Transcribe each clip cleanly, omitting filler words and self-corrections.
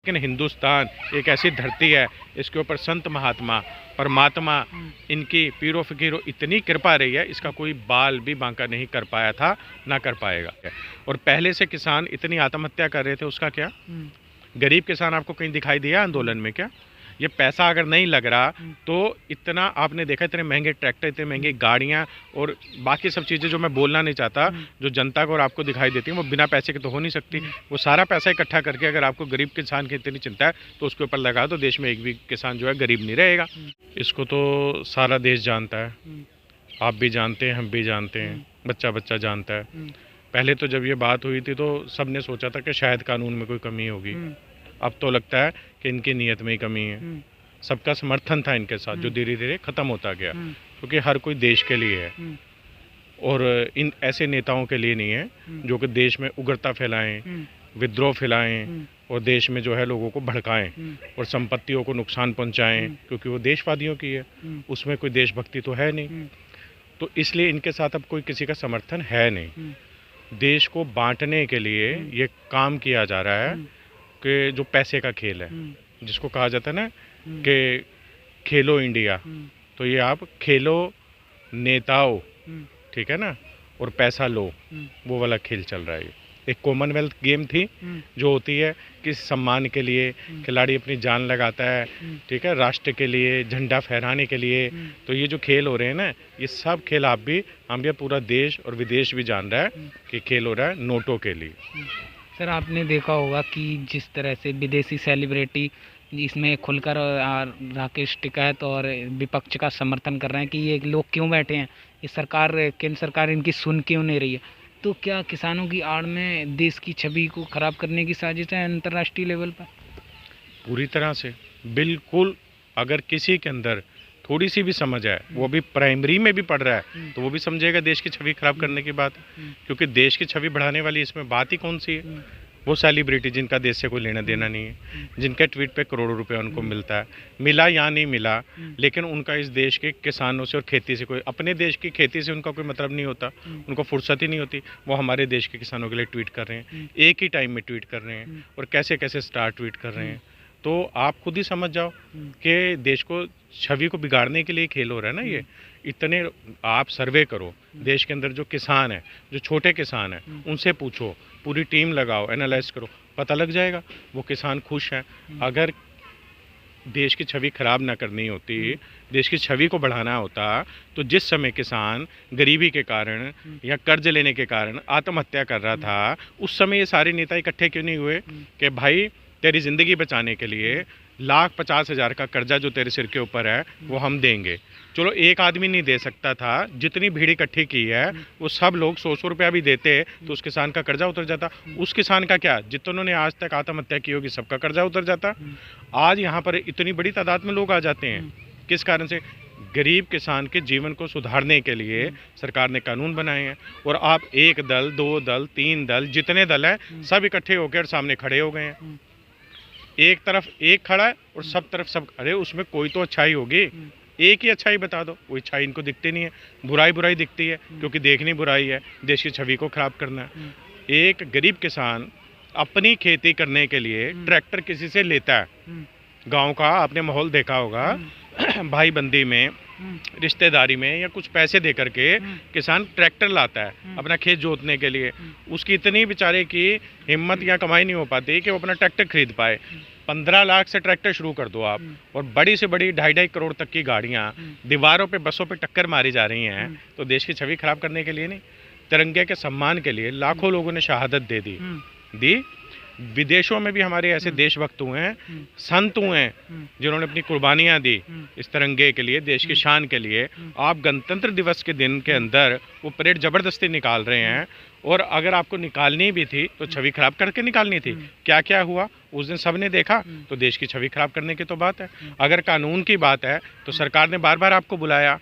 लेकिन हिंदुस्तान एक ऐसी धरती है, इसके ऊपर संत महात्मा परमात्मा इनकी पीरो फकीरों इतनी कृपा रही है, इसका कोई बाल भी बांका नहीं कर पाया था, ना कर पाएगा। और पहले से किसान इतनी आत्महत्या कर रहे थे, उसका क्या? गरीब किसान आपको कहीं दिखाई दिया आंदोलन में? क्या ये पैसा अगर नहीं लग रहा तो इतना आपने देखा, इतने महंगे ट्रैक्टर, इतने महंगी गाड़ियां और बाकी सब चीज़ें जो मैं बोलना नहीं चाहता, जो जनता को और आपको दिखाई देती हैं, वो बिना पैसे के तो हो नहीं सकती। वो सारा पैसा इकट्ठा करके अगर आपको गरीब किसान की इतनी चिंता है तो उसके ऊपर लगा तो देश में एक भी किसान जो है गरीब नहीं रहेगा। इसको तो सारा देश जानता है, आप भी जानते हैं, हम भी जानते हैं, बच्चा बच्चा जानता है। पहले तो जब ये बात हुई थी तो सबने सोचा था कि शायद कानून में कोई कमी होगी। अब तो लगता है कि इनकी नीयत में ही कमी है। सबका समर्थन था इनके साथ, जो धीरे धीरे ख़त्म होता गया, क्योंकि हर कोई देश के लिए है और इन ऐसे नेताओं के लिए नहीं है जो कि देश में उग्रता फैलाएं, विद्रोह फैलाएं और देश में जो है लोगों को भड़काएं और संपत्तियों को नुकसान पहुंचाएं, क्योंकि वो देशवादियों की है, उसमें कोई देशभक्ति तो है नहीं। तो इसलिए इनके साथ अब कोई किसी का समर्थन है नहीं। देश को बांटने के लिए ये काम किया जा रहा है कि जो पैसे का खेल है, जिसको कहा जाता है ना कि खेलो इंडिया, तो ये आप खेलो नेताओं, ठीक है ना, और पैसा लो, वो वाला खेल चल रहा है। एक कॉमनवेल्थ गेम थी जो होती है कि सम्मान के लिए खिलाड़ी अपनी जान लगाता है, ठीक है, राष्ट्र के लिए, झंडा फहराने के लिए। तो ये जो खेल हो रहे हैं ना, ये सब खेल आप भी, हम भी, पूरा देश और विदेश भी जान रहा है कि खेल हो रहा है नोटों के लिए। सर, आपने देखा होगा कि जिस तरह से विदेशी सेलिब्रिटी इसमें खुलकर राकेश टिकैत और विपक्ष का समर्थन कर रहे हैं कि ये लोग क्यों बैठे हैं, ये सरकार, केंद्र सरकार इनकी सुन क्यों नहीं रही है। तो क्या किसानों की आड़ में देश की छवि को खराब करने की साजिश है अंतर्राष्ट्रीय लेवल पर? पूरी तरह से, बिल्कुल। अगर किसी के अंदर थोड़ी सी भी समझ है, वो भी प्राइमरी में भी पढ़ रहा है, तो वो भी समझेगा देश की छवि खराब करने की बात, क्योंकि देश की छवि बढ़ाने वाली इसमें बात ही कौन सी है? वो सेलिब्रिटी जिनका देश से कोई लेना देना नहीं है, जिनके ट्वीट पे करोड़ों रुपए उनको मिलता है, मिला या नहीं मिला, लेकिन उनका इस देश के किसानों से और खेती से कोई, अपने देश की खेती से उनका कोई मतलब नहीं होता, उनको फुर्सत ही नहीं होती। वो हमारे देश के किसानों के लिए ट्वीट कर रहे हैं, एक ही टाइम में ट्वीट कर रहे हैं और कैसे कैसे स्टार ट्वीट कर रहे हैं। तो आप खुद ही समझ जाओ कि देश को, छवि को बिगाड़ने के लिए खेल हो रहा है ना ये। इतने आप सर्वे करो, देश के अंदर जो किसान है, जो छोटे किसान है, उनसे पूछो, पूरी टीम लगाओ, एनालाइज करो, पता लग जाएगा वो किसान खुश हैं। अगर देश की छवि खराब ना करनी होती, देश की छवि को बढ़ाना होता, तो जिस समय किसान गरीबी के कारण या कर्ज लेने के कारण आत्महत्या कर रहा था, उस समय ये सारे नेता इकट्ठे क्यों नहीं हुए कि भाई तेरी ज़िंदगी बचाने के लिए 1,50,000 का कर्जा जो तेरे सिर के ऊपर है वो हम देंगे। चलो एक आदमी नहीं दे सकता था, जितनी भीड़ इकट्ठी की है वो सब लोग 100-100 रुपया भी देते तो उस किसान का कर्जा उतर जाता। उस किसान का क्या, जितनों ने आज तक आत्महत्या की होगी सबका कर्जा उतर जाता। आज यहाँ पर इतनी बड़ी तादाद में लोग आ जाते हैं, किस कारण से? गरीब किसान के जीवन को सुधारने के लिए सरकार ने कानून बनाए हैं। और आप एक दल, 2 दल, 3 दल, जितने दल हैं सब इकट्ठे होकर सामने खड़े हो गए हैं। एक तरफ एक खड़ा है और सब तरफ सब, अरे उसमें कोई तो अच्छाई होगी, एक ही अच्छाई बता दो। वो अच्छाई इनको दिखती नहीं है, बुराई बुराई दिखती है, क्योंकि देखनी बुराई है, देश की छवि को खराब करना है। एक गरीब किसान अपनी खेती करने के लिए ट्रैक्टर किसी से लेता है, गांव का आपने माहौल देखा होगा, भाई बंदी में, रिश्तेदारी में, या कुछ पैसे दे करके किसान ट्रैक्टर लाता है अपना खेत जोतने के लिए। उसकी इतनी बेचारे की हिम्मत या कमाई नहीं हो पाती कि वो अपना ट्रैक्टर खरीद पाए। 15 लाख से ट्रैक्टर शुरू कर दो आप, और बड़ी से बड़ी 2.5 करोड़ तक की गाड़ियाँ दीवारों पे, बसों पे टक्कर मारी जा रही हैं, तो देश की छवि खराब करने के लिए नहीं, तिरंगे के सम्मान के लिए लाखों लोगों ने शहादत दे दी। विदेशों में भी हमारे ऐसे देशभक्त हुए हैं, संत हुए हैं, जिन्होंने अपनी कुर्बानियां दी इस तिरंगे के लिए, देश की शान के लिए। आप गणतंत्र दिवस के दिन के अंदर वो परेड जबरदस्ती निकाल रहे हैं, और अगर आपको निकालनी भी थी तो छवि खराब करके निकालनी थी। क्या क्या हुआ उस दिन सबने देखा, तो देश की छवि खराब करने की तो बात है। अगर कानून की बात है तो सरकार ने बार बार आपको बुलाया,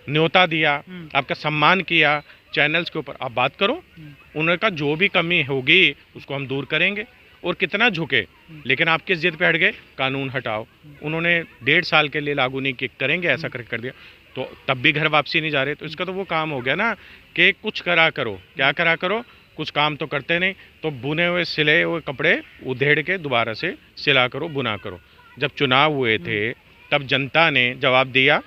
न्योता दिया, आपका सम्मान किया, चैनल्स के ऊपर आप बात करो, उन्होंने कहा जो भी कमी होगी उसको हम दूर करेंगे, और कितना झुके, लेकिन आप किस जिद पे हट गए? कानून हटाओ। उन्होंने 1.5 साल के लिए लागू नहीं करेंगे ऐसा करके कर दिया, तो तब भी घर वापसी नहीं जा रहे। तो इसका तो वो काम हो गया ना कि कुछ करा करो। क्या करा करो? कुछ काम तो करते नहीं। तो बुने हुए सिले हुए कपड़े उधेड़ के दोबारा से सिला करो, बुना करो। जब चुनाव हुए थे तब जनता ने जवाब दिया।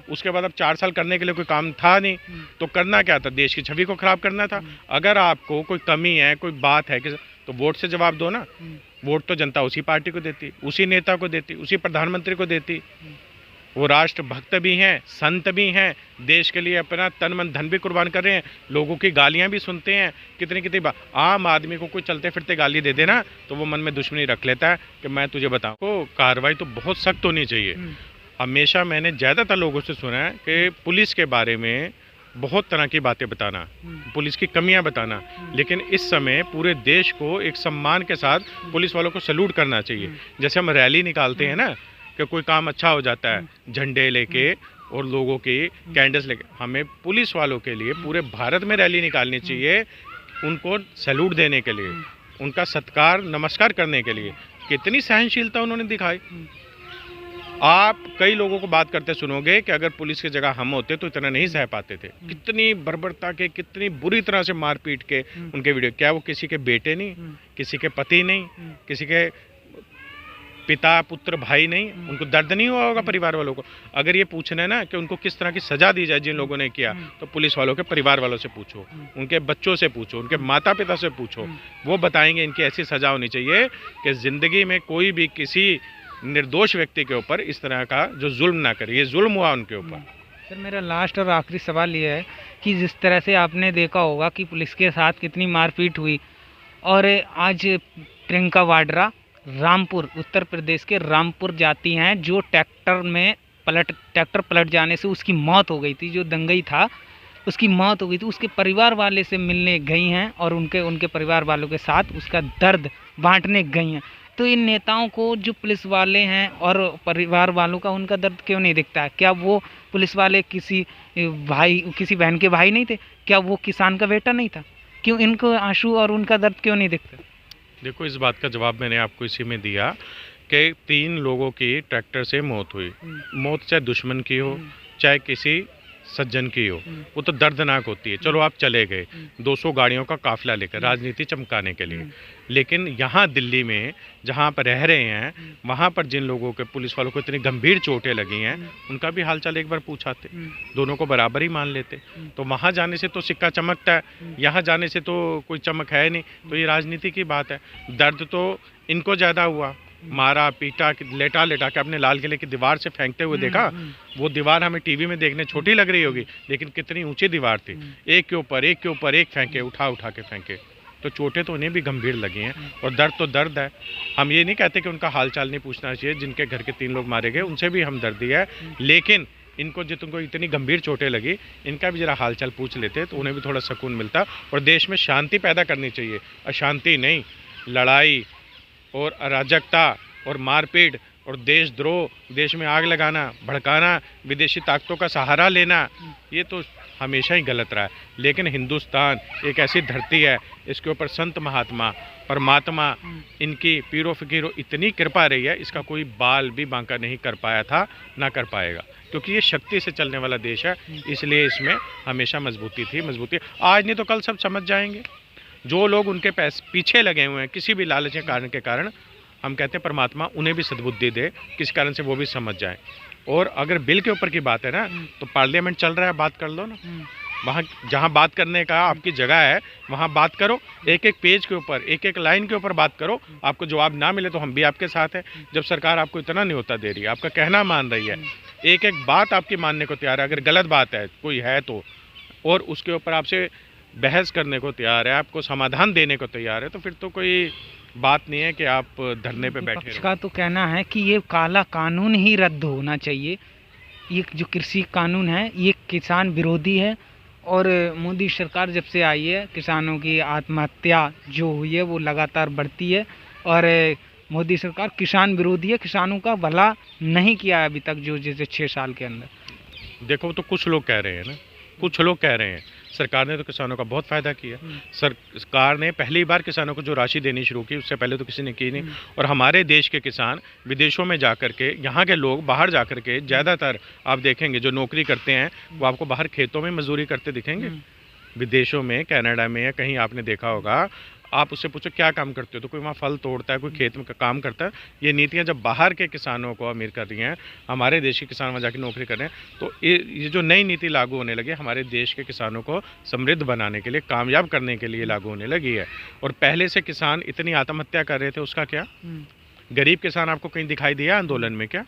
उसके बाद अब 4 साल करने के लिए कोई काम था नहीं, तो करना क्या था? देश की छवि को खराब करना था। अगर आपको कोई कमी है, कोई बात है तो वोट से जवाब दो ना। वोट तो जनता उसी पार्टी को देती, उसी नेता को देती, उसी प्रधानमंत्री को देती। वो राष्ट्रभक्त भी हैं, संत भी हैं, देश के लिए अपना तन मन धन भी कुर्बान कर रहे हैं, लोगों की गालियां भी सुनते हैं कितनी बार। आम आदमी को कोई चलते फिरते गाली दे देना तो वो मन में दुश्मनी रख लेता है कि मैं तुझे बताऊं। तो कार्रवाई तो बहुत सख्त होनी चाहिए। हमेशा मैंने ज़्यादातर लोगों से सुना है कि पुलिस के बारे में बहुत तरह की बातें बताना, पुलिस की कमियां बताना, लेकिन इस समय पूरे देश को एक सम्मान के साथ पुलिस वालों को सैल्यूट करना चाहिए। जैसे हम रैली निकालते हैं ना कि कोई काम अच्छा हो जाता है, झंडे लेके और लोगों की कैंडल्स लेके, हमें पुलिस वालों के लिए पूरे भारत में रैली निकालनी चाहिए, उनको सैल्यूट देने के लिए, उनका सत्कार नमस्कार करने के लिए। कितनी सहनशीलता उन्होंने दिखाई। आप कई लोगों को बात करते सुनोगे कि अगर पुलिस की जगह हम होते तो इतना नहीं सह पाते थे। कितनी बर्बरता के, कितनी बुरी तरह से मारपीट के उनके वीडियो। क्या वो किसी के बेटे नहीं, किसी के पति नहीं, किसी के पिता पुत्र भाई नहीं? उनको दर्द नहीं हुआ होगा परिवार वालों को? अगर ये पूछना है ना कि उनको किस तरह की सजा दी जाए जिन लोगों ने किया, तो पुलिस वालों के परिवार वालों से पूछो, उनके बच्चों से पूछो, उनके माता पिता से पूछो, वो बताएंगे इनकी ऐसी सजा होनी चाहिए कि ज़िंदगी में कोई भी किसी निर्दोष व्यक्ति के ऊपर इस तरह का जो जुल्म ना करे। ये जुल्म हुआ उनके ऊपर। सर मेरा लास्ट और आखिरी सवाल ये है कि जिस तरह से आपने देखा होगा कि पुलिस के साथ कितनी मारपीट हुई, और आज प्रियंका वाड्रा रामपुर, उत्तर प्रदेश के रामपुर जाती हैं, जो ट्रैक्टर पलट जाने से उसकी मौत हो गई थी, जो दंगई था उसकी मौत हो गई थी, उसके परिवार वाले से मिलने गई हैं और उनके परिवार वालों के साथ उसका दर्द बांटने गई हैं। तो इन नेताओं को, जो पुलिस वाले हैं और परिवार वालों का, उनका दर्द क्यों नहीं दिखता है? क्या वो पुलिस वाले किसी बहन के भाई नहीं थे? क्या वो किसान का बेटा नहीं था? क्यों इनको आंसू और उनका दर्द क्यों नहीं दिखता? देखो, इस बात का जवाब मैंने आपको इसी में दिया कि 3 लोगों की ट्रैक्टर से मौत हुई। मौत चाहे दुश्मन की हो, चाहे किसी सज्जन की हो, वो तो दर्दनाक होती है। चलो आप चले गए 200 गाड़ियों का काफिला लेकर राजनीति चमकाने के लिए, लेकिन यहाँ दिल्ली में जहाँ पर रह रहे हैं, वहाँ पर जिन लोगों के, पुलिस वालों को इतनी गंभीर चोटें लगी हैं, उनका भी हालचाल एक बार पूछाते, दोनों को बराबर ही मान लेते। तो वहाँ जाने से तो सिक्का चमकता है, यहाँ जाने से तो कोई चमक है नहीं। तो ये राजनीति की बात है। दर्द तो इनको ज़्यादा हुआ, मारा पीटा, लेटा के अपने लाल किले की दीवार से फेंकते हुए देखा। वो दीवार हमें टीवी में देखने छोटी लग रही होगी, लेकिन कितनी ऊंची दीवार थी। एक के ऊपर एक फेंके, उठा के फेंके। तो चोटें तो उन्हें भी गंभीर लगी हैं, और दर्द तो दर्द है। हम ये नहीं कहते कि उनका हाल चाल नहीं पूछना चाहिए, जिनके घर के 3 लोग मारे गए उनसे भी हमदर्दी है, लेकिन इनको जिनको इतनी गंभीर चोटें लगी, इनका भी जरा हाल चाल पूछ लेते तो उन्हें भी थोड़ा सुकून मिलता। और देश में शांति पैदा करनी चाहिए, अशांति नहीं। लड़ाई और अराजकता और मारपीट और देशद्रोह, देश में आग लगाना, भड़काना, विदेशी ताकतों का सहारा लेना, ये तो हमेशा ही गलत रहा है। लेकिन हिंदुस्तान एक ऐसी धरती है, इसके ऊपर संत महात्मा, परमात्मा, इनकी पीरो फकीरों इतनी कृपा रही है, इसका कोई बाल भी बांका नहीं कर पाया था, ना कर पाएगा, क्योंकि ये शक्ति से चलने वाला देश है। इसलिए इसमें हमेशा मजबूती। आज नहीं तो कल सब समझ जाएंगे। जो लोग उनके पीछे लगे हुए हैं किसी भी लालच के कारण के कारण, हम कहते हैं परमात्मा उन्हें भी सद्बुद्धि दे, किस कारण से वो भी समझ जाएं। और अगर बिल के ऊपर की बात है ना, तो पार्लियामेंट चल रहा है, बात कर लो ना। वहाँ जहाँ बात करने का आपकी जगह है, वहाँ बात करो। एक पेज के ऊपर, एक लाइन के ऊपर बात करो। आपको जवाब ना मिले तो हम भी आपके साथ हैं। जब सरकार आपको इतना न्योता दे रही है, आपका कहना मान रही है, एक बात आपकी मानने को तैयार है, अगर गलत बात है कोई है तो, और उसके ऊपर आपसे बहस करने को तैयार है, आपको समाधान देने को तैयार है, तो फिर तो कोई बात नहीं है कि आप धरने पे बैठे रहो। का तो कहना है कि ये काला कानून ही रद्द होना चाहिए। ये जो कृषि कानून है, ये किसान विरोधी है, और मोदी सरकार जब से आई है, किसानों की आत्महत्या जो हुई है वो लगातार बढ़ती है, और मोदी सरकार किसान विरोधी है, किसानों का भला नहीं किया अभी तक, जो जैसे 6 साल के अंदर। देखो, तो कुछ लोग कह रहे हैं ना, कुछ लोग कह रहे हैं सरकार ने तो किसानों का बहुत फ़ायदा किया। सरकार ने पहली बार किसानों को जो राशि देनी शुरू की, उससे पहले तो किसी ने की नहीं। और हमारे देश के किसान विदेशों में जा कर के, यहाँ के लोग बाहर जा कर के, ज़्यादातर आप देखेंगे जो नौकरी करते हैं वो आपको बाहर खेतों में मजदूरी करते दिखेंगे। विदेशों में, कनाडा में या कहीं आपने देखा होगा, आप उससे पूछो क्या काम करते हो तो कोई वहाँ फल तोड़ता है, कोई खेत में काम करता है। ये नीतियाँ जब बाहर के किसानों को अमीर कर रही हैं, हमारे देश के किसान वहाँ जाके नौकरी कर रहे हैं, तो ये जो नई नीति लागू होने लगी हमारे देश के किसानों को समृद्ध बनाने के लिए, कामयाब करने के लिए लागू होने लगी है। और पहले से किसान इतनी आत्महत्या कर रहे थे, उसका क्या? गरीब किसान आपको कहीं दिखाई दिया आंदोलन में? क्या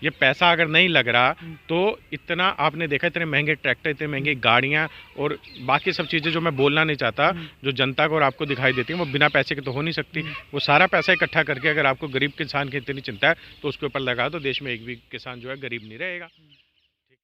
ये पैसा अगर नहीं लग रहा तो इतना आपने देखा, इतने महंगे ट्रैक्टर, इतने महंगी गाड़ियाँ और बाकी सब चीज़ें जो मैं बोलना नहीं चाहता, जो जनता को और आपको दिखाई देती हैं, वो बिना पैसे के तो हो नहीं सकती। वो सारा पैसा इकट्ठा करके अगर आपको गरीब किसान की इतनी चिंता है तो उसके ऊपर लगा, तो देश में एक भी किसान जो है गरीब नहीं रहेगा।